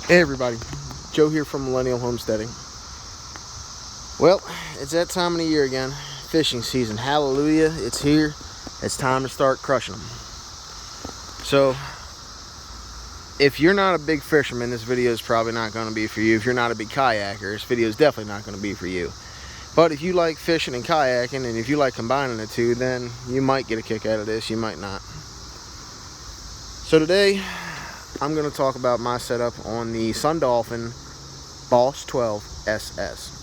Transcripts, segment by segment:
Hey everybody, Joe here from Millennial Homesteading. Well, it's that time of the year again, fishing season. Hallelujah, it's here. It's time to start crushing them. So, if you're not a big fisherman, this video is probably not going to be for you. If you're not a big kayaker, this video is definitely not going to be for you. But if you like fishing and kayaking, and if you like combining the two, then you might get a kick out of this, you might not. So today, I'm going to talk about my setup on the Sun Dolphin Boss 12 SS.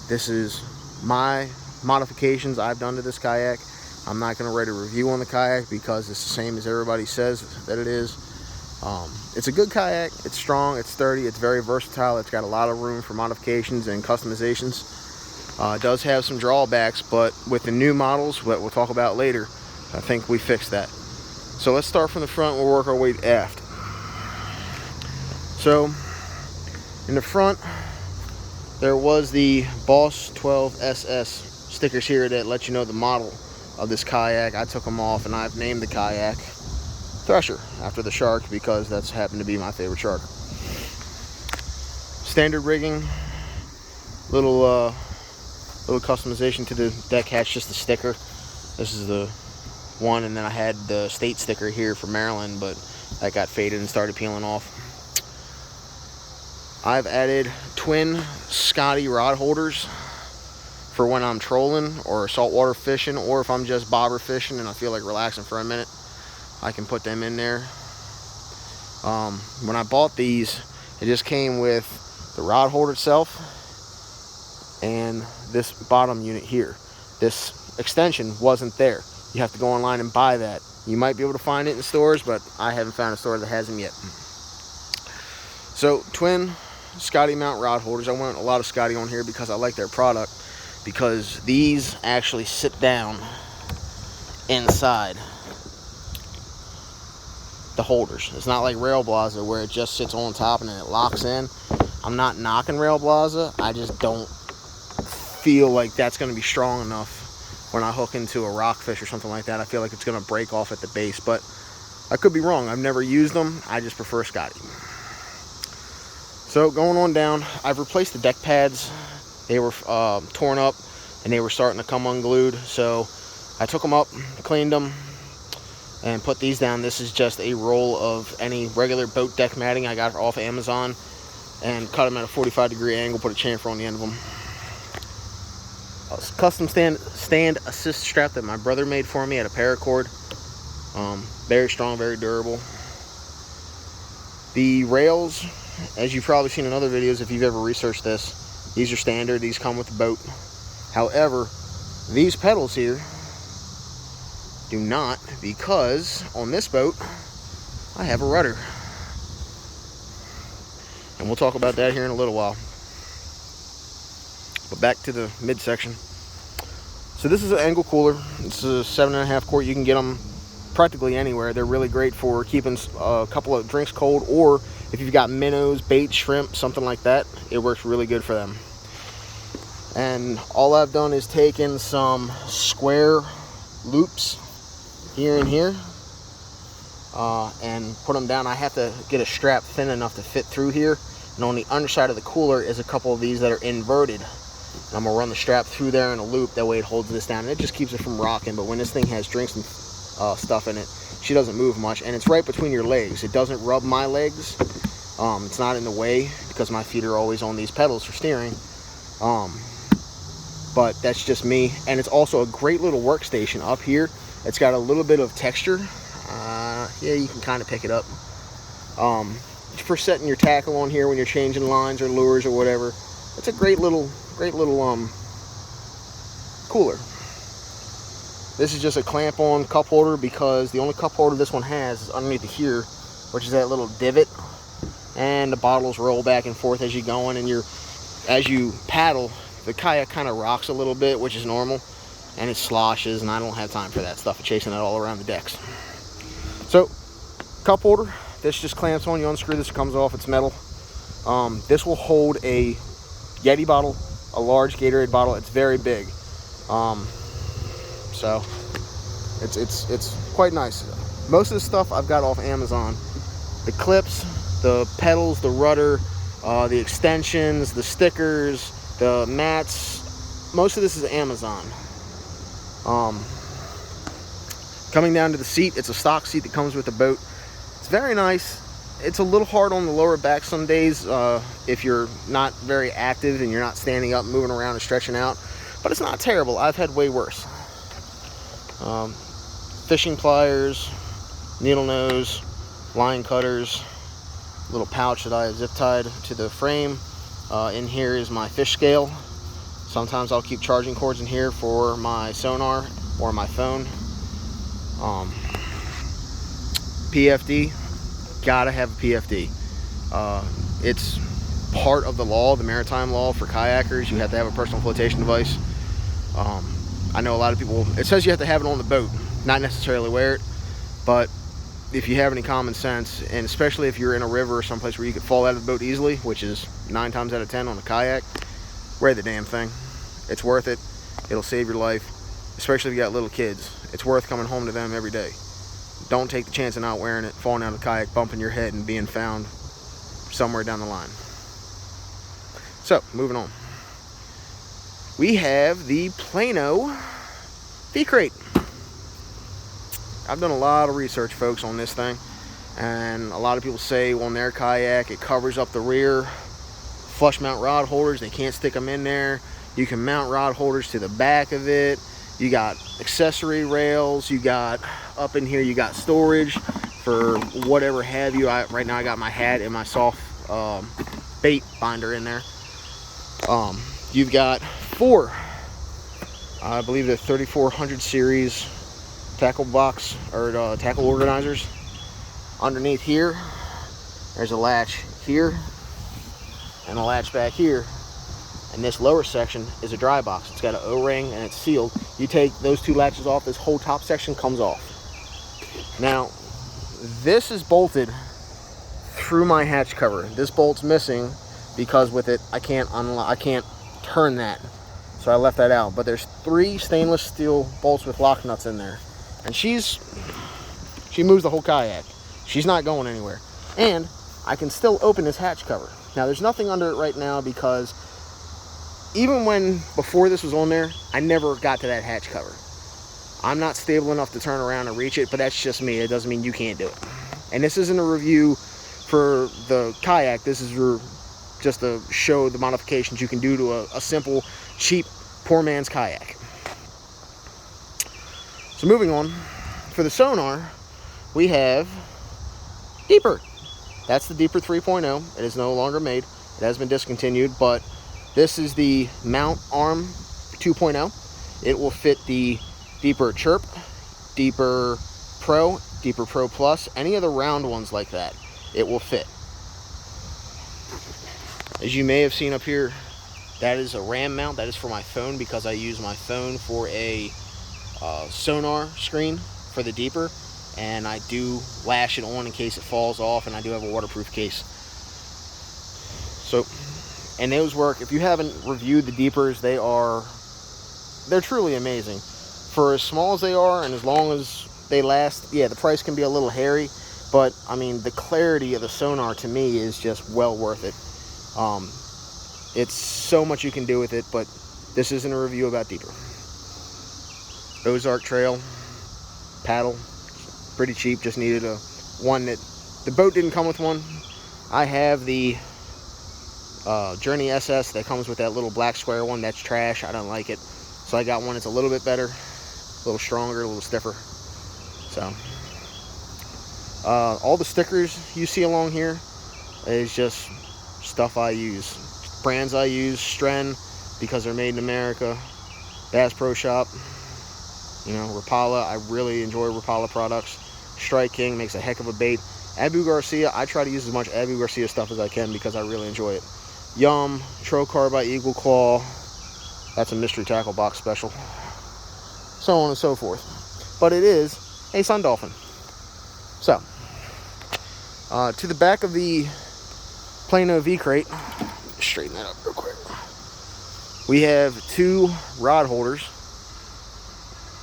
This is my modifications I've done to this kayak. I'm not going to write a review on the kayak because it's the same as everybody says that it is. It's a good kayak. It's strong, it's sturdy, it's very versatile. It's got a lot of room for modifications and customizations. It does have some drawbacks, but with the new models, what we'll talk about later, I think we fixed that. So let's start from the front, we'll work our way aft. So, in the front, there was the Boss 12 SS stickers here that let you know the model of this kayak. I took them off and I've named the kayak Thresher, after the shark, because that's happened to be my favorite shark. Standard rigging, little customization to the deck hatch, just the sticker. This is the one, and then I had the state sticker here for Maryland, but that got faded and started peeling off. I've added twin Scotty rod holders for when I'm trolling or saltwater fishing, or if I'm just bobber fishing and I feel like relaxing for a minute, I can put them in there. When I bought these, it just came with the rod holder itself and this bottom unit here. This extension wasn't there. You have to go online and buy that. You might be able to find it in stores, but I haven't found a store that has them yet. So, twin Scotty mount rod holders. I want a lot of Scotty on here because I like their product, because these actually sit down inside the holders. It's not like Rail Blaza where it just sits on top and then it locks in. I'm not knocking Rail Blaza. I just don't feel like that's going to be strong enough when I hook into a rockfish or something like that. I feel like it's going to break off at the base, but I could be wrong. I've never used them. I just prefer Scotty. So going on down, I've replaced the deck pads. They were torn up and they were starting to come unglued. So I took them up, cleaned them, and put these down. This is just a roll of any regular boat deck matting I got off Amazon, and cut them at a 45-degree angle, put a chamfer on the end of them. A custom stand assist strap that my brother made for me at a paracord. Very strong, very durable. The rails, as you've probably seen in other videos if you've ever researched this, these are standard. These come with the boat. However, these pedals here do not, because on this boat I have a rudder, and we'll talk about that here in a little while. But back to the midsection. So this is an angle cooler. It's a 7.5 quart. You can get them practically anywhere. They're really great for keeping a couple of drinks cold, or if you've got minnows, bait, shrimp, something like that, it works really good for them. And all I've done is taken some square loops here and here and put them down. I have to get a strap thin enough to fit through here, and on the underside of the cooler is a couple of these that are inverted. And I'm gonna run the strap through there in a loop, that way it holds this down and it just keeps it from rocking. But when this thing has drinks and stuff in it, she doesn't move much, and it's right between your legs. It doesn't rub my legs. It's not in the way because my feet are always on these pedals for steering. But that's just me. And it's also a great little workstation up here. It's got a little bit of texture. Yeah, you can kind of pick it up. For setting your tackle on here when you're changing lines or lures or whatever. It's a great little cooler. This is just a clamp-on cup holder, because the only cup holder this one has is underneath here, which is that little divot, and the bottles roll back and forth as you go in, and as you paddle, the kayak kind of rocks a little bit, which is normal, and it sloshes, and I don't have time for that stuff, chasing it all around the decks. So, cup holder, this just clamps on. You unscrew this, it comes off, it's metal. This will hold a Yeti bottle, a large Gatorade bottle. It's very big. So it's quite nice. Most of the stuff I've got off Amazon. The clips, the pedals, the rudder, the extensions, the stickers, the mats. Most of this is Amazon. Coming down to the seat, it's a stock seat that comes with the boat. It's very nice. It's a little hard on the lower back some days if you're not very active and you're not standing up, moving around and stretching out. But it's not terrible. I've had way worse. Fishing pliers, needle nose, line cutters, little pouch that I have zip tied to the frame. In here is my fish scale. Sometimes I'll keep charging cords in here for my sonar or my phone. PFD, gotta have a PFD. It's part of the law, the maritime law for kayakers. You have to have a personal flotation device. I know a lot of people, it says you have to have it on the boat, not necessarily wear it, but if you have any common sense, and especially if you're in a river or someplace where you could fall out of the boat easily, which is 9 times out of 10 on a kayak, wear the damn thing. It's worth it. It'll save your life, especially if you got little kids. It's worth coming home to them every day. Don't take the chance of not wearing it, falling out of the kayak, bumping your head, and being found somewhere down the line. So, moving on. We have the Plano V-Crate. I've done a lot of research, folks, on this thing, and a lot of people say on their kayak it covers up the rear. Flush mount rod holders, they can't stick them in there. You can mount rod holders to the back of it. You got accessory rails. You got up in here, you got storage for whatever have you. Right now I got my hat and my soft bait binder in there. You've got 4, I believe the 3400 series tackle box or tackle organizers. Underneath here, there's a latch here and a latch back here. And this lower section is a dry box. It's got an O-ring and it's sealed. You take those 2 latches off, this whole top section comes off. Now, this is bolted through my hatch cover. This bolt's missing because with it, I can't turn that. So I left that out. But there's 3 stainless steel bolts with lock nuts in there. And she moves the whole kayak. She's not going anywhere. And I can still open this hatch cover. Now, there's nothing under it right now because even before this was on there, I never got to that hatch cover. I'm not stable enough to turn around and reach it, but that's just me. It doesn't mean you can't do it. And this isn't a review for the kayak. This is just to show the modifications you can do to a simple, cheap, poor man's kayak. So moving on, for the sonar, we have Deeper. That's the Deeper 3.0. It is no longer made. It has been discontinued, but this is the mount arm 2.0. It will fit the Deeper Chirp, Deeper Pro, Deeper Pro Plus, any of the round ones like that. It will fit. As you may have seen up here, that is a RAM mount. That is for my phone because I use my phone for a sonar screen for the Deeper, and I do lash it on in case it falls off, and I do have a waterproof case. So, and those work. If you haven't reviewed the Deepers, they're truly amazing. For as small as they are and as long as they last, yeah, the price can be a little hairy, but I mean, the clarity of the sonar to me is just well worth it. It's so much you can do with it, but this isn't a review about Deeper. Ozark Trail paddle, pretty cheap. Just needed one that the boat didn't come with one. I have the Journey SS that comes with that little black square one. That's trash. I don't like it, so I got one that's a little bit better, a little stronger, a little stiffer. So all the stickers you see along here is just stuff I use, brands I use. Stren, because they're made in America. Bass Pro Shop, you know, Rapala. I really enjoy Rapala products. Strike King makes a heck of a bait. Abu Garcia, I try to use as much Abu Garcia stuff as I can because I really enjoy it. Yum, Trocar by Eagle Claw. That's a mystery tackle box special. So on and so forth. But it is a Sun Dolphin. So, to the back of the Plano V-Crate, straighten that up real quick. We have 2 rod holders,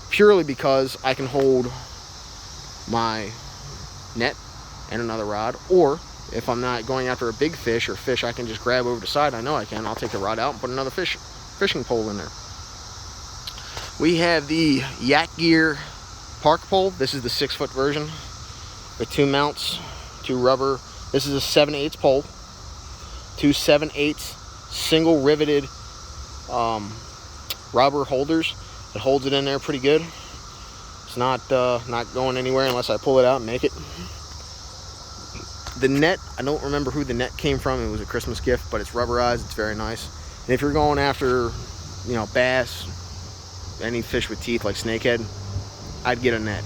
purely because I can hold my net and another rod, or If I'm not going after a big fish or fish I can just grab over the side, I know I can, I'll take the rod out and put another fishing pole in there. We have the Yak Gear park pole. This is the 6-foot version with 2 mounts, 2 rubber. This is a 7/8 pole, 2 7/8 single riveted rubber holders. It holds it in there pretty good. It's not going anywhere unless I pull it out and make it. The net, I don't remember who the net came from. It was a Christmas gift, but it's rubberized. It's very nice. And if you're going after, you know, bass, any fish with teeth like snakehead, I'd get a net.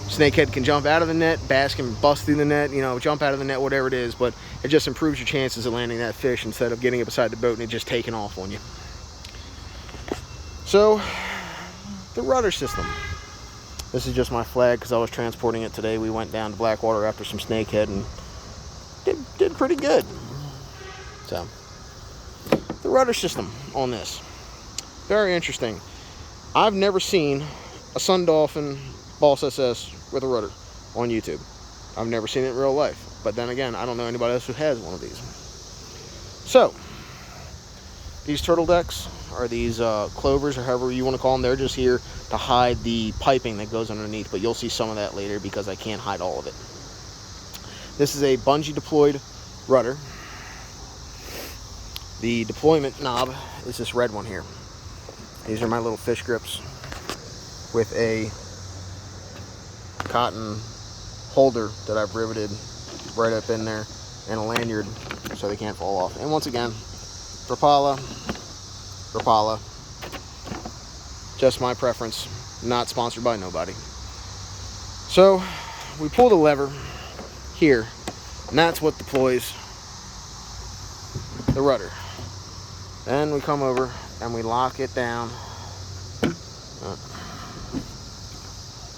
Snakehead can jump out of the net, bass can bust through the net, you know, jump out of the net, whatever it is, but it just improves your chances of landing that fish instead of getting it beside the boat and it just taking off on you. So, the rudder system. This is just my flag because I was transporting it today. We went down to Blackwater after some snakehead and did pretty good. So, the rudder system on this. Very interesting. I've never seen a Sun Dolphin Boss SS with a rudder on YouTube. I've never seen it in real life. But then again, I don't know anybody else who has one of these. So, these turtle decks, or these clovers, or however you want to call them, they're just here to hide the piping that goes underneath, but you'll see some of that later because I can't hide all of it. This is a bungee deployed rudder. The deployment knob is this red one here. These are my little fish grips with a cotton holder that I've riveted right up in there and a lanyard so they can't fall off. And once again, Rapala, just my preference, not sponsored by nobody. So we pull the lever here, and that's what deploys the rudder. Then we come over and we lock it down.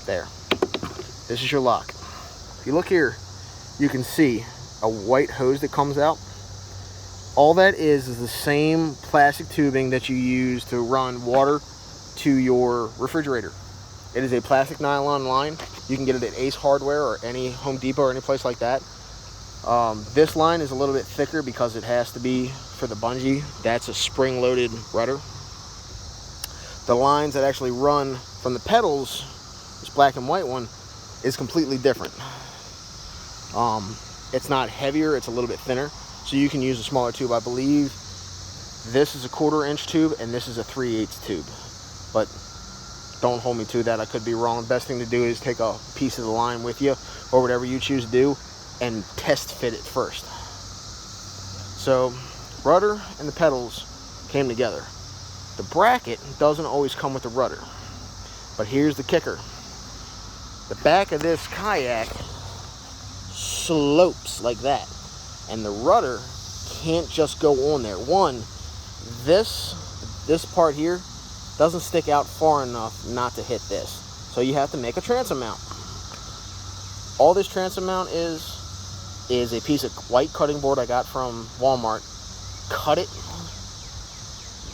There. This is your lock. If you look here, you can see a white hose that comes out. All that is the same plastic tubing that you use to run water to your refrigerator. It is a plastic nylon line. You can get it at Ace Hardware or any Home Depot or any place like that. This line is a little bit thicker because it has to be for the bungee. That's a spring-loaded rudder. The lines that actually run from the pedals, this black and white one, is completely different. It's not heavier, it's a little bit thinner. So you can use a smaller tube. I believe this is a 1/4 inch tube and this is a 3/8 tube. But don't hold me to that, I could be wrong. The best thing to do is take a piece of the line with you or whatever you choose to do and test fit it first. So rudder and the pedals came together. The bracket doesn't always come with the rudder. But here's the kicker. The back of this kayak slopes like that. And the rudder can't just go on there. One, this part here doesn't stick out far enough not to hit this. So you have to make a transom mount. All this transom mount is a piece of white cutting board I got from Walmart. Cut it,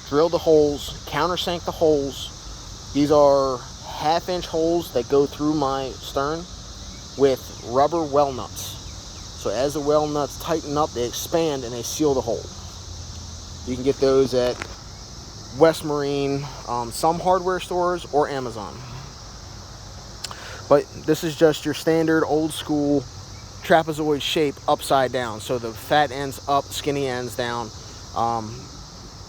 drill the holes, countersink the holes. These are 1/2 inch holes that go through my stern with rubber well nuts. So as the well nuts tighten up, they expand and they seal the hole. You can get those at West Marine, some hardware stores, or Amazon. But this is just your standard old school trapezoid shape upside down. So the fat ends up, skinny ends down.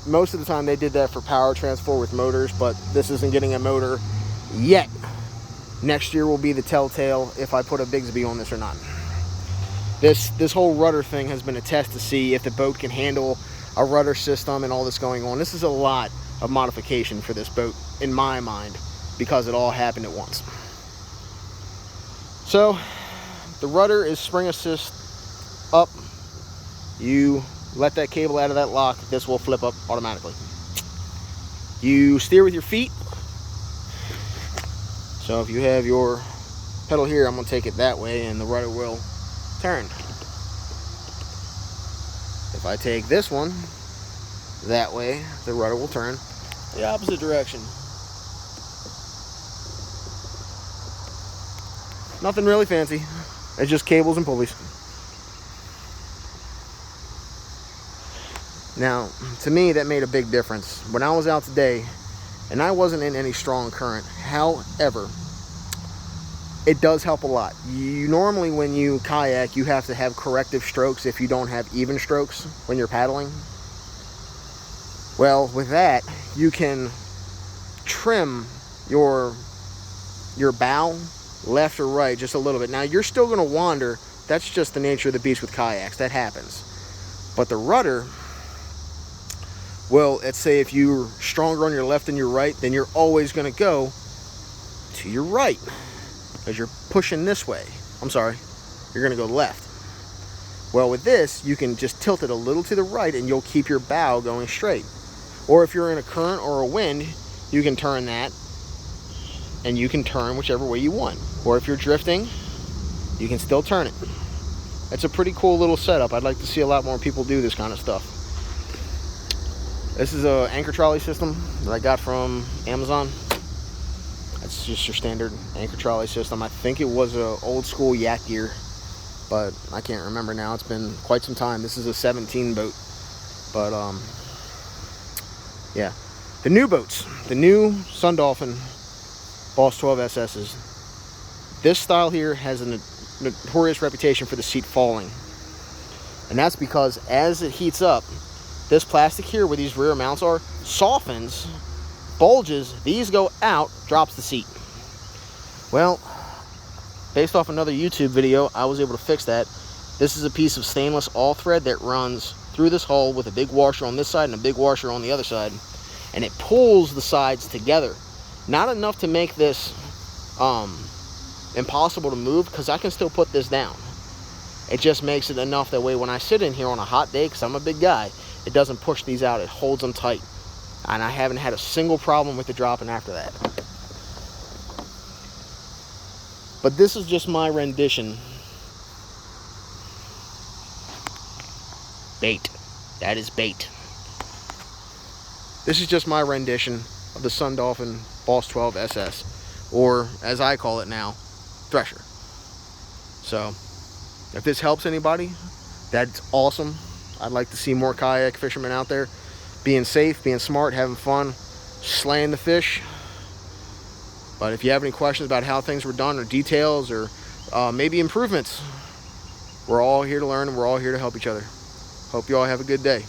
Most of the time they did that for power transfer with motors, but this isn't getting a motor yet. Next year will be the telltale if I put a Bigsby on this or not. This whole rudder thing has been a test to see if the boat can handle a rudder system and all this going on. This is a lot of modification for this boat, in my mind, because it all happened at once. So, the rudder is spring assist up. You let that cable out of that lock, this will flip up automatically. You steer with your feet. So if you have your pedal here, I'm going to take it that way and the rudder will turn. If I take this one that way, the rudder will turn the opposite direction. Nothing really fancy. It's just cables and pulleys. Now, to me, that made a big difference. When I was out today, and I wasn't in any strong current, however, it does help a lot. You normally, when you kayak, you have to have corrective strokes if you don't have even strokes when you're paddling. Well, with that, you can trim your bow left or right just a little bit. Now, you're still going to wander. That's just the nature of the beast with kayaks. That happens. But the rudder, well, let's say if you're stronger on your left than your right, then you're always going to go to your right because you're pushing this way. I'm sorry, you're going to go left. Well, with this, you can just tilt it a little to the right and you'll keep your bow going straight. Or if you're in a current or a wind, you can turn that and you can turn whichever way you want. Or if you're drifting, you can still turn it. It's a pretty cool little setup. I'd like to see a lot more people do this kind of stuff. This is a anchor trolley system that I got from Amazon. That's just your standard anchor trolley system. I think it was a old school yak gear, but I can't remember now. It's been quite some time. This is a 17 boat. But yeah. The new boats, the new Sun Dolphin Boss 12 SS's. This style here has a notorious reputation for the seat falling. And that's because as it heats up, this plastic here where these rear mounts are softens, bulges, these go out, drops the seat. Well, based off another YouTube video, I was able to fix that. This is a piece of stainless all thread that runs through this hole with a big washer on this side and a big washer on the other side. And it pulls the sides together. Not enough to make this impossible to move, because I can still put this down. It just makes it enough that way when I sit in here on a hot day, because I'm a big guy, it doesn't push these out, it holds them tight. And I haven't had a single problem with the dropping after that. But this is just my rendition. Bait. That is bait. This is just my rendition of the Sun Dolphin Boss 12 SS, or as I call it now, Thresher. So, if this helps anybody, that's awesome. I'd like to see more kayak fishermen out there being safe, being smart, having fun, slaying the fish. But if you have any questions about how things were done, or details, or maybe improvements, we're all here to learn and we're all here to help each other. Hope you all have a good day.